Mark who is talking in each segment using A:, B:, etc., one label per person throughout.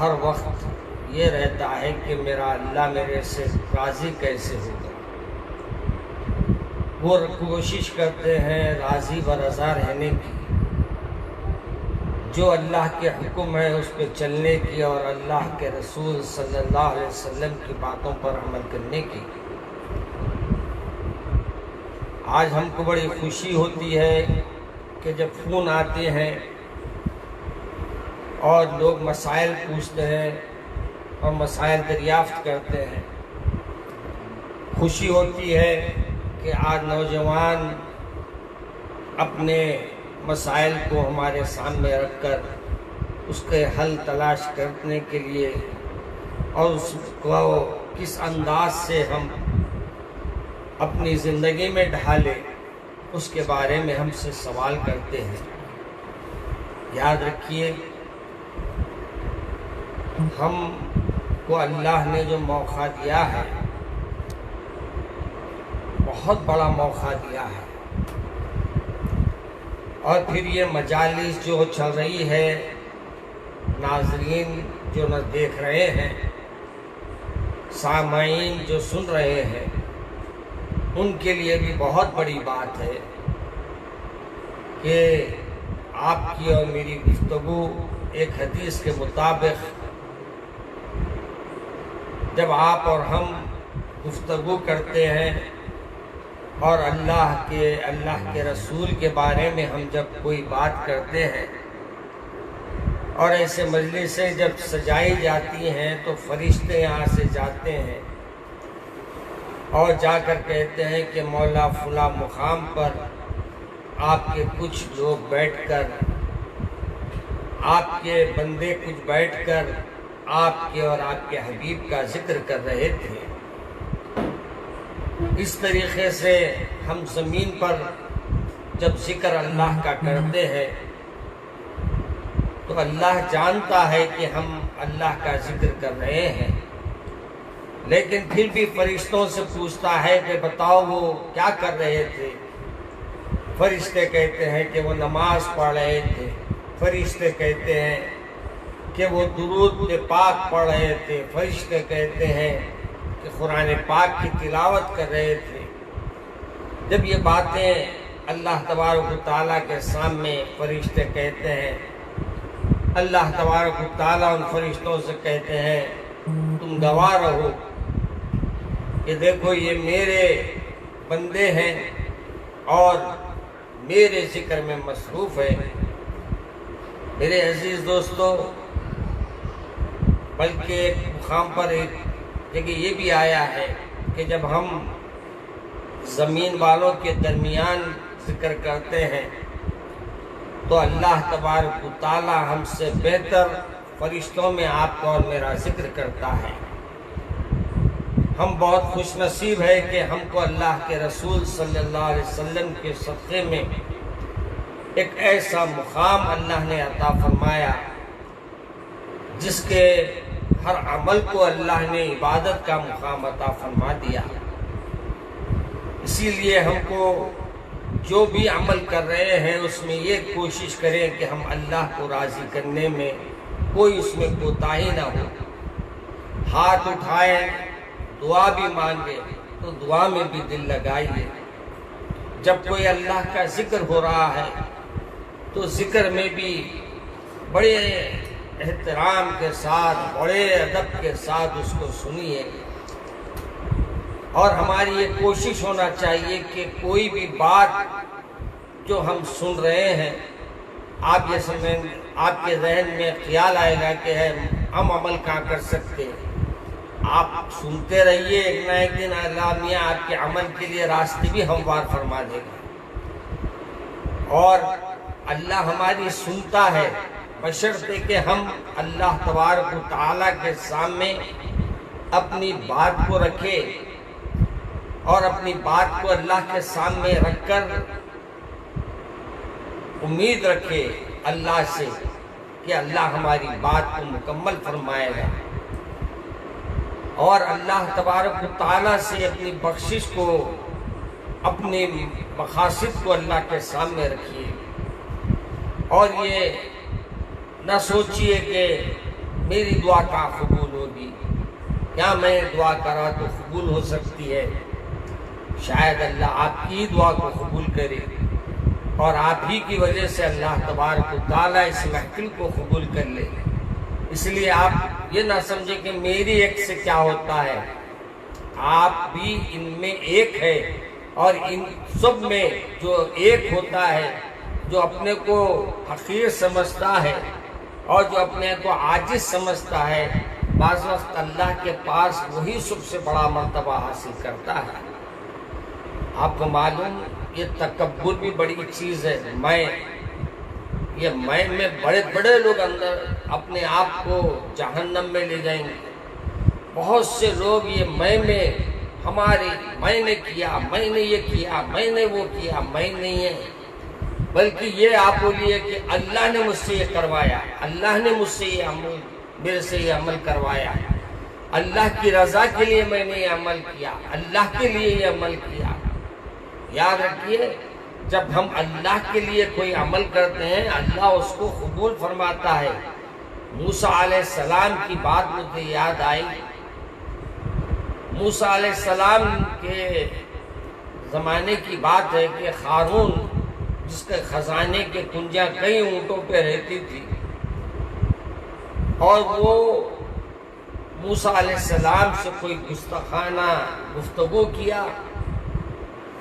A: ہر وقت یہ رہتا ہے کہ میرا اللہ میرے سے راضی کیسے ہوگا۔ وہ کوشش کرتے ہیں راضی و رضا رہنے کی، جو اللہ کے حکم ہے اس پہ چلنے کی اور اللہ کے رسول صلی اللہ علیہ وسلم کی باتوں پر عمل کرنے کی۔ آج ہم کو بڑی خوشی ہوتی ہے کہ جب فون آتے ہیں اور لوگ مسائل پوچھتے ہیں اور مسائل دریافت کرتے ہیں، خوشی ہوتی ہے کہ آج نوجوان اپنے مسائل کو ہمارے سامنے رکھ کر اس کے حل تلاش کرنے کے لیے اور اس کو کس انداز سے ہم اپنی زندگی میں ڈھالیں اس کے بارے میں ہم سے سوال کرتے ہیں۔ یاد رکھیے، ہم کو اللہ نے جو موقع دیا ہے بہت بڑا موقع دیا ہے، اور پھر یہ مجالس جو چل رہی ہے، ناظرین جو نہ دیکھ رہے ہیں، سامعین جو سن رہے ہیں، ان کے لیے بھی بہت بڑی بات ہے کہ آپ کی اور میری گفتگو ایک حدیث کے مطابق جب آپ اور ہم گفتگو کرتے ہیں اور اللہ کے رسول کے بارے میں ہم جب کوئی بات کرتے ہیں اور ایسے مجلسیں جب سجائی جاتی ہیں تو فرشتے یہاں سے جاتے ہیں اور جا کر کہتے ہیں کہ مولا فلاں مقام پر آپ کے کچھ لوگ بیٹھ کر، آپ کے بندے کچھ بیٹھ کر آپ کے اور آپ کے حبیب کا ذکر کر رہے تھے۔ اس طریقے سے ہم زمین پر جب ذکر اللہ کا کرتے ہیں تو اللہ جانتا ہے کہ ہم اللہ کا ذکر کر رہے ہیں، لیکن پھر بھی فرشتوں سے پوچھتا ہے کہ بتاؤ وہ کیا کر رہے تھے۔ فرشتے کہتے ہیں کہ وہ نماز پڑھ رہے تھے، فرشتے کہتے ہیں کہ وہ درود پاک پڑھ رہے تھے، فرشتے کہتے ہیں کہ قرآن پاک کی تلاوت کر رہے تھے۔ جب یہ باتیں اللہ تبارک و تعالیٰ کے سامنے فرشتے کہتے ہیں، اللہ تبارک و تعالیٰ ان فرشتوں سے کہتے ہیں تم گواہ رہو کہ دیکھو یہ میرے بندے ہیں اور میرے ذکر میں مصروف ہے۔ میرے عزیز دوستو، بلکہ ایک مقام پر ایک جگہ یہ بھی آیا ہے کہ جب ہم زمین والوں کے درمیان ذکر کرتے ہیں تو اللہ تبارک و تعالی ہم سے بہتر فرشتوں میں آپ کا اور میرا ذکر کرتا ہے۔ ہم بہت خوش نصیب ہے کہ ہم کو اللہ کے رسول صلی اللہ علیہ وسلم کے صدقے میں ایک ایسا مقام اللہ نے عطا فرمایا جس کے ہر عمل کو اللہ نے عبادت کا مقام عطا فرما دیا۔ اسی لیے ہم کو جو بھی عمل کر رہے ہیں اس میں یہ کوشش کریں کہ ہم اللہ کو راضی کرنے میں کوئی اس میں کوتاہی نہ ہو۔ ہاتھ اٹھائیں، دعا بھی مانگے تو دعا میں بھی دل لگائیے۔ جب کوئی اللہ کا ذکر ہو رہا ہے تو ذکر میں بھی بڑے احترام کے ساتھ، بڑے ادب کے ساتھ اس کو سنیے، اور ہماری یہ کوشش ہونا چاہیے کہ کوئی بھی بات جو ہم سن رہے ہیں آپ یہ سمجھیں، آپ کے ذہن میں خیال آئے گا کہ ہم عمل کہاں کر سکتے، آپ سنتے رہیے، ایک نہ ایک دن اللہ میاں آپ کے عمل کے لیے راستے بھی ہموار فرما دے گا۔ اور اللہ ہماری سنتا ہے بشرطے کہ ہم اللہ تبارک و تعالیٰ کے سامنے اپنی بات کو رکھے اور اپنی بات کو اللہ کے سامنے رکھ کر امید رکھے اللہ سے کہ اللہ ہماری بات کو مکمل فرمائے گا، اور اللہ تبارک و تعالیٰ سے اپنی بخشش کو، اپنی مقاصد کو اللہ کے سامنے رکھیے، اور یہ نہ سوچئے کہ میری دعا کہاں قبول ہوگی؟ کیا میں دعا کرا تو قبول ہو سکتی ہے؟ شاید اللہ آپ کی دعا کو قبول کرے، اور آپ ہی کی وجہ سے اللہ تبارک و تعالیٰ اس محفل کو قبول کر لے۔ اس لیے آپ یہ نہ سمجھے کہ میری ایک سے کیا ہوتا ہے، آپ بھی ان میں ایک ہے، اور ان سب میں جو ایک ہوتا ہے، جو اپنے کو حقیر سمجھتا ہے اور جو اپنے کو عاجز سمجھتا ہے، بعض وقت اللہ کے پاس وہی سب سے بڑا مرتبہ حاصل کرتا ہے۔ آپ کو معلوم، یہ تکبر بھی بڑی چیز ہے۔ یہ میں بڑے بڑے لوگ اندر اپنے آپ کو جہنم میں لے جائیں گے۔ بہت سے لوگ یہ میں نے کیا، میں نے یہ کیا، میں نے وہ کیا، میں نہیں ہے، بلکہ یہ آپ بولیے کہ اللہ نے مجھ سے یہ کروایا، اللہ نے مجھ سے یہ عمل، میرے سے یہ عمل کروایا، اللہ کی رضا کے لیے میں نے یہ عمل کیا، اللہ کے لیے یہ عمل کیا۔ یاد رکھیے، جب ہم اللہ کے لیے کوئی عمل کرتے ہیں، اللہ اس کو قبول فرماتا ہے۔ موسیٰ علیہ السلام کی بات مجھے یاد آئی۔ موسیٰ علیہ السلام کے زمانے کی بات ہے کہ ہارون، جس کے خزانے کے کنجیاں کئی اونٹوں پہ رہتی تھی، اور وہ موسیٰ علیہ السلام سے کوئی گستاخانہ گفتگو کیا،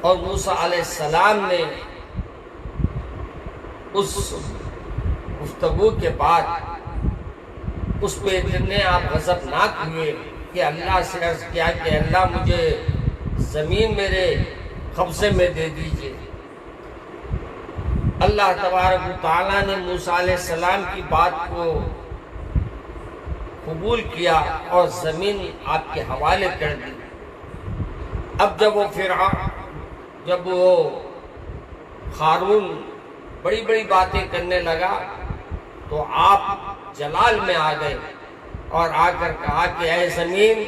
A: اور موسیٰ علیہ السلام نے اس گفتگو کے بعد اس پہ اتنے آپ غضبناک ہوئے کہ اللہ سے عرض کیا کہ اللہ مجھے زمین میرے قبضے میں دے دیجئے۔ اللہ تبارک و تعالیٰ نے موسیٰ علیہ السلام کی بات کو قبول کیا اور زمین آپ کے حوالے کر دی۔ اب جب وہ ہارون بڑی بڑی باتیں کرنے لگا تو آپ جلال میں آ گئے اور آ کر کہا کہ اے زمین،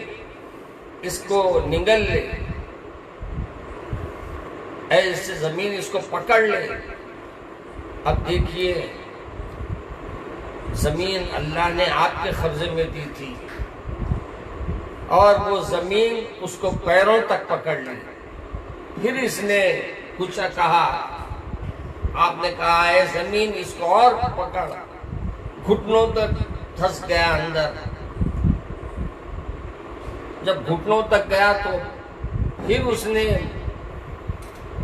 A: اس کو نگل لے، اے زمین اس کو پکڑ لے۔ اب دیکھیے، زمین اللہ نے آپ کے قبضے میں دی تھی، اور وہ زمین اس کو پیروں تک پکڑ لی۔ پھر اس نے کچھ کہا، آپ نے کہا اے زمین اس کو اور پکڑ، گھٹنوں تک دھس گیا اندر۔ جب گھٹنوں تک گیا تو پھر اس نے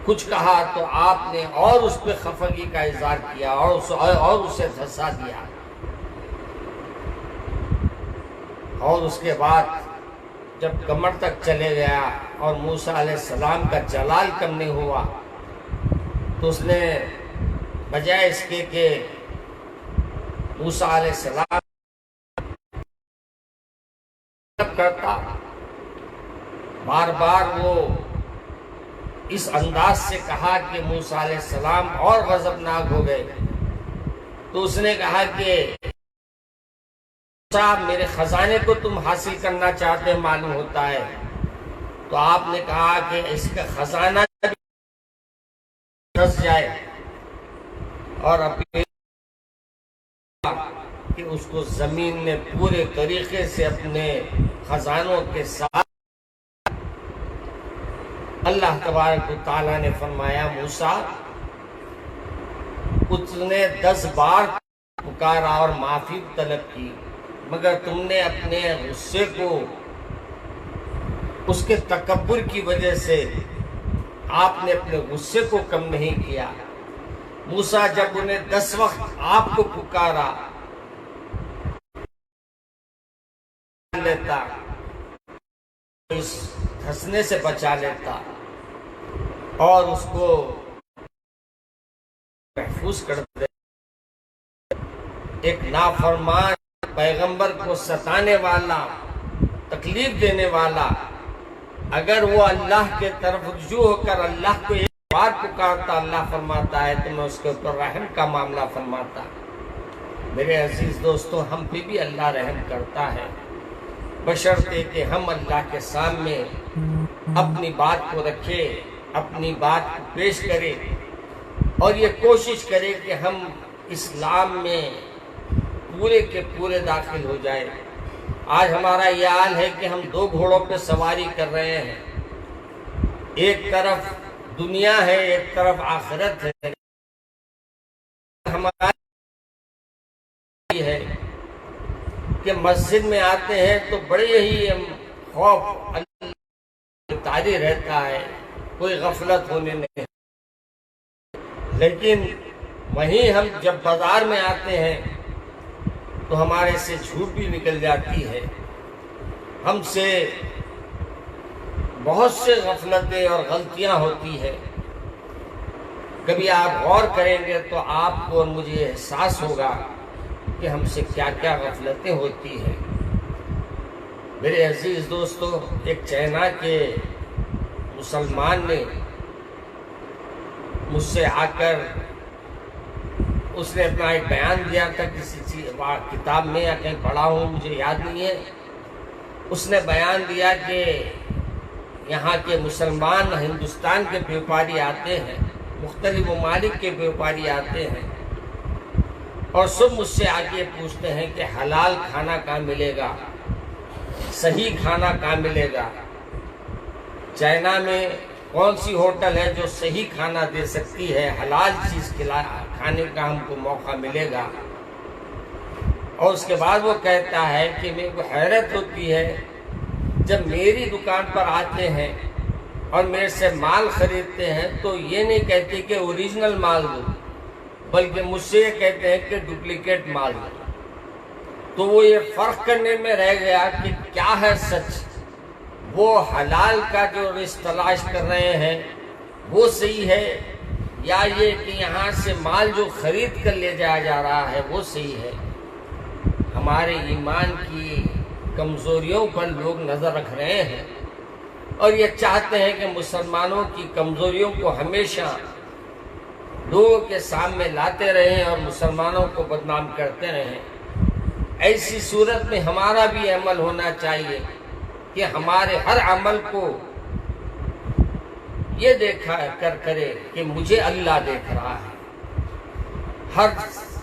A: کچھ کہا تو آپ نے اور اس پہ خفگی کا اظہار کیا اور اسے دھسا دیا۔ اور اس کے بعد جب کمر تک چلے گیا اور موسیٰ علیہ السلام کا جلال کم نہیں ہوا تو اس نے بجائے اس کے کہ موسیٰ علیہ السلام کرتا، بار بار وہ اس انداز سے کہا کہ موسیٰ علیہ السلام اور غضبناک ہو گئے۔ تو اس نے کہا کہ صاحب، میرے خزانے کو تم حاصل کرنا چاہتے ہیں معلوم ہوتا ہے۔ تو آپ نے کہا کہ اس کا خزانہ دھس جائے، اور ابھی کہ اس کو زمین نے پورے طریقے سے اپنے خزانوں کے ساتھ، اللہ تبارک و تعالیٰ نے فرمایا موسیٰ، اس نے 10 بار پکارا اور معافی طلب کی، مگر تم نے اپنے غصے کو، اس کے تکبر کی وجہ سے آپ نے اپنے غصے کو کم نہیں کیا۔ موسیٰ جب انہیں 10 وقت آپ کو پکارا لیتا، اس دھسنے سے بچا لیتا اور اس کو محفوظ کر دیتا۔ ایک نافرمان پیغمبر کو ستانے والا، تکلیف دینے والا، اگر وہ اللہ کے طرف رجوع ہو کر اللہ کو ایک بار پکارتا، اللہ فرماتا ہے تو میں اس کے اوپر رحم کا معاملہ فرماتا۔ میرے عزیز دوستو، ہم پہ بھی اللہ رحم کرتا ہے، بشرطے کہ ہم اللہ کے سامنے اپنی بات کو رکھے، اپنی بات کو پیش کرے، اور یہ کوشش کرے کہ ہم اسلام میں پورے کے پورے داخل ہو جائے۔ آج ہمارا یہ حال ہے کہ ہم دو گھوڑوں پہ سواری کر رہے ہیں، ایک طرف دنیا ہے، ایک طرف آخرت ہے۔ ہمارا یہ ہے کہ مسجد میں آتے ہیں تو بڑے ہی خوف اللہ تاری رہتا ہے، کوئی غفلت ہونے نہیں، لیکن وہیں ہم جب بازار میں آتے ہیں تو ہمارے سے جھوٹ بھی نکل جاتی ہے، ہم سے بہت سے غفلتیں اور غلطیاں ہوتی ہیں۔ کبھی آپ غور کریں گے تو آپ کو اور مجھے احساس ہوگا کہ ہم سے کیا کیا غفلتیں ہوتی ہیں۔ میرے عزیز دوستو، ایک چائنا کے مسلمان نے مجھ سے آ کر اس نے اپنا ایک بیان دیا تھا، کسی کتاب میں یا کہیں پڑھا ہوں مجھے یاد نہیں ہے۔ اس نے بیان دیا کہ یہاں کے مسلمان ہندوستان کے بیوپاری آتے ہیں، مختلف ممالک کے بیوپاری آتے ہیں اور سب مجھ سے آ کے پوچھتے ہیں کہ حلال کھانا کہاں ملے گا، صحیح کھانا کہاں ملے گا، چائنا میں کون سی ہوٹل ہے جو صحیح کھانا دے سکتی ہے، حلال چیز کھانے کا ہم کو موقع ملے گا۔ اور اس کے بعد وہ کہتا ہے کہ میرے کو حیرت ہوتی ہے جب میری دکان پر آتے ہیں اور میرے سے مال خریدتے ہیں تو یہ نہیں کہتے کہ اوریجنل مال دو، بلکہ مجھ سے یہ کہتے ہیں کہ ڈپلیکیٹ مال دو۔ تو وہ یہ فرق کرنے میں رہ گیا کہ کیا ہے سچ، وہ حلال کا جو رزق تلاش کر رہے ہیں وہ صحیح ہے، یا یہ کہ یہاں سے مال جو خرید کر لے جایا جا رہا ہے وہ صحیح ہے۔ ہمارے ایمان کی کمزوریوں پر لوگ نظر رکھ رہے ہیں اور یہ چاہتے ہیں کہ مسلمانوں کی کمزوریوں کو ہمیشہ لوگوں کے سامنے لاتے رہیں اور مسلمانوں کو بدنام کرتے رہیں۔ ایسی صورت میں ہمارا بھی عمل ہونا چاہیے کہ ہمارے ہر عمل کو یہ دیکھا کرے کہ مجھے اللہ دیکھ رہا ہے، ہر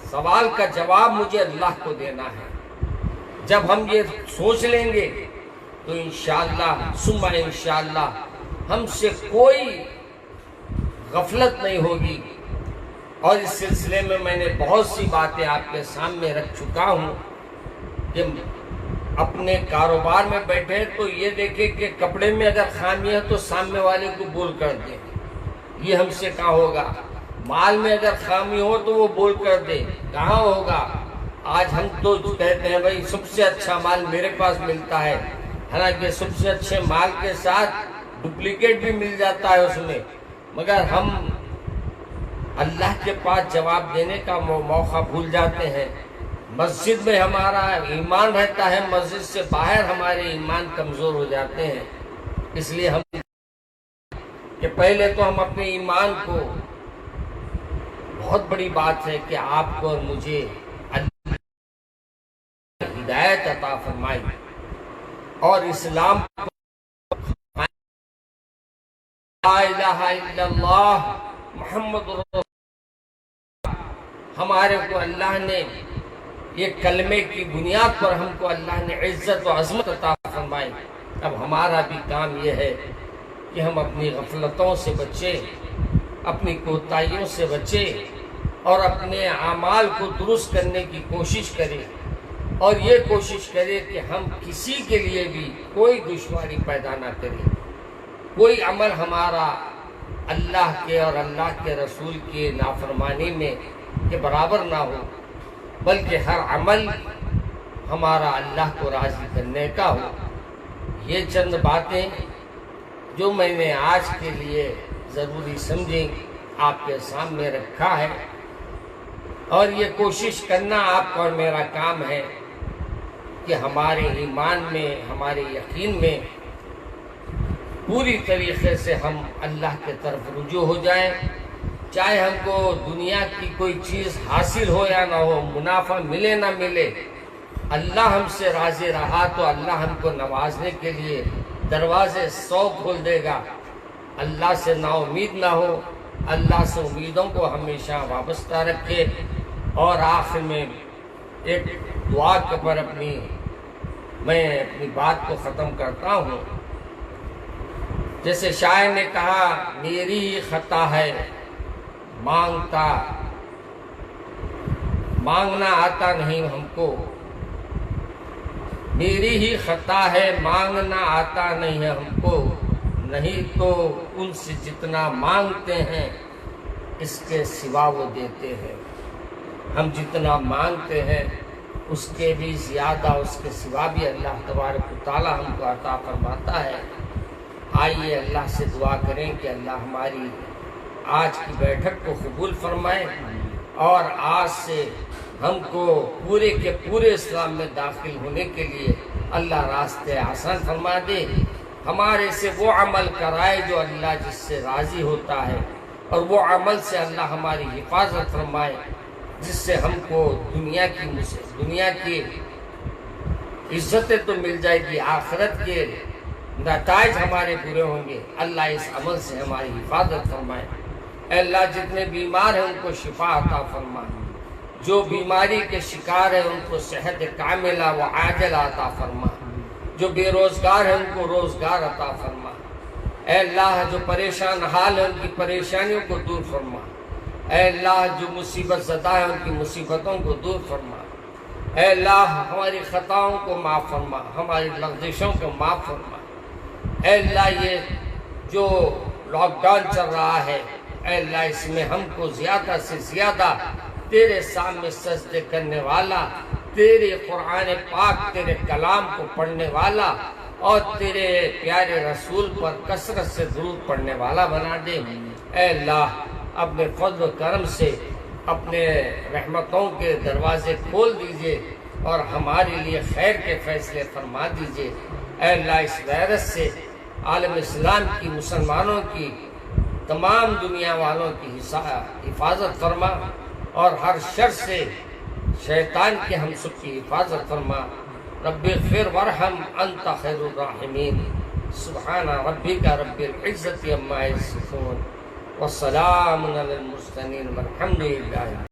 A: سوال کا جواب مجھے اللہ کو دینا ہے۔ جب ہم یہ سوچ لیں گے تو انشاءاللہ ثم انشاءاللہ ہم سے کوئی غفلت نہیں ہوگی۔ اور اس سلسلے میں میں نے بہت سی باتیں آپ کے سامنے رکھ چکا ہوں کہ اپنے کاروبار میں بیٹھے تو یہ دیکھیں کہ کپڑے میں اگر خامی ہے تو سامنے والے کو بول کر دیں، یہ ہم سے کہاں ہوگا۔ مال میں اگر خامی ہو تو وہ بول کر دے، کہاں ہوگا۔ آج ہم تو کہتے ہیں بھائی سب سے اچھا مال میرے پاس ملتا ہے، حالانکہ سب سے اچھے مال کے ساتھ ڈپلیکیٹ بھی مل جاتا ہے اس میں، مگر ہم اللہ کے پاس جواب دینے کا موقع بھول جاتے ہیں۔ مسجد میں ہمارا ایمان رہتا ہے، مسجد سے باہر ہمارے ایمان کمزور ہو جاتے ہیں۔ اس لیے ہم کہ پہلے تو ہم اپنے ایمان کو، بہت بڑی بات ہے کہ آپ کو اور مجھے ہدایت عطا فرمائی اور اسلام لا الہ الا اللہ محمد رسول ہمارے کو اللہ نے یہ کلمے کی بنیاد پر ہم کو اللہ نے عزت و عظمت عطا فرمائی۔ اب ہمارا بھی کام یہ ہے کہ ہم اپنی غفلتوں سے بچیں، اپنی کوتاہیوں سے بچیں اور اپنے اعمال کو درست کرنے کی کوشش کریں، اور یہ کوشش کریں کہ ہم کسی کے لیے بھی کوئی دشواری پیدا نہ کریں، کوئی عمل ہمارا اللہ کے اور اللہ کے رسول کی نافرمانی میں کے برابر نہ ہو، بلکہ ہر عمل ہمارا اللہ کو راضی کرنے کا ہو۔ یہ چند باتیں جو میں نے آج کے لیے ضروری سمجھی آپ کے سامنے رکھا ہے، اور یہ کوشش کرنا آپ کا اور میرا کام ہے کہ ہمارے ایمان میں، ہمارے یقین میں پوری طریقے سے ہم اللہ کے طرف رجوع ہو جائیں، چاہے ہم کو دنیا کی کوئی چیز حاصل ہو یا نہ ہو، منافع ملے نہ ملے، اللہ ہم سے راضی رہا تو اللہ ہم کو نوازنے کے لیے دروازے 100 کھول دے گا۔ اللہ سے نا امید نہ ہو، اللہ سے امیدوں کو ہمیشہ وابستہ رکھے، اور آخر میں ایک دعا کے پر میں اپنی بات کو ختم کرتا ہوں. جیسے شاعر نے کہا میری ہی خطا ہے مانگنا آتا نہیں ہم کو، میری ہی خطا ہے مانگنا آتا نہیں ہے ہم کو، نہیں تو ان سے جتنا مانگتے ہیں اس کے سوا وہ دیتے ہیں. ہم جتنا مانگتے ہیں اس کے بھی زیادہ، اس کے سوا بھی اللہ تبارک و تعالی ہم کو عطا فرماتا ہے. آئیے اللہ سے دعا کریں کہ اللہ ہماری آج کی بیٹھک کو قبول فرمائے اور آج سے ہم کو پورے کے پورے اسلام میں داخل ہونے کے لیے اللہ راستے آسان فرما دے. ہمارے سے وہ عمل کرائے جو اللہ جس سے راضی ہوتا ہے، اور وہ عمل سے اللہ ہماری حفاظت فرمائے جس سے ہم کو دنیا کی عزتیں تو مل جائے گی، آخرت کے نتائج ہمارے پورے ہوں گے. اللہ اس عمل سے ہماری حفاظت فرمائے. اے اللہ جتنے بیمار ہیں ان کو شفا عطا فرما، جو بیماری کے شکار ہیں ان کو صحت کاملہ و عاجلہ عطا فرما، جو بے روزگار ہیں ان کو روزگار عطا فرما. اے اللہ جو پریشان حال ہیں ان کی پریشانیوں کو دور فرما. اے اللہ جو مصیبت زدہ ہیں ان کی مصیبتوں کو دور فرما. اے اللہ ہماری خطاؤں کو معاف فرما، ہماری لغزشوں کو معاف فرما. اے اللہ یہ جو لاک ڈاؤن چل رہا ہے، اے اللہ اس میں ہم کو زیادہ سے زیادہ تیرے سامنے سجدے کرنے والا، تیرے قرآن پاک تیرے کلام کو پڑھنے والا اور تیرے پیارے رسول پر کثرت سے درود پڑھنے والا بنا دے. اے اللہ اپنے فضل و کرم سے اپنے رحمتوں کے دروازے کھول دیجئے اور ہمارے لیے خیر کے فیصلے فرما دیجئے. اے اللہ اس وائرس سے عالم اسلام کی، مسلمانوں کی، تمام دنیا والوں کی حفاظت فرما اور ہر شر سے شیطان کے ہم سب کی حفاظت فرما. رب اغفر ورحم انت خیر الراحمین. سبحان ربک رب العزت عما یصفون والسلام علی المرسلین والحمد للہ.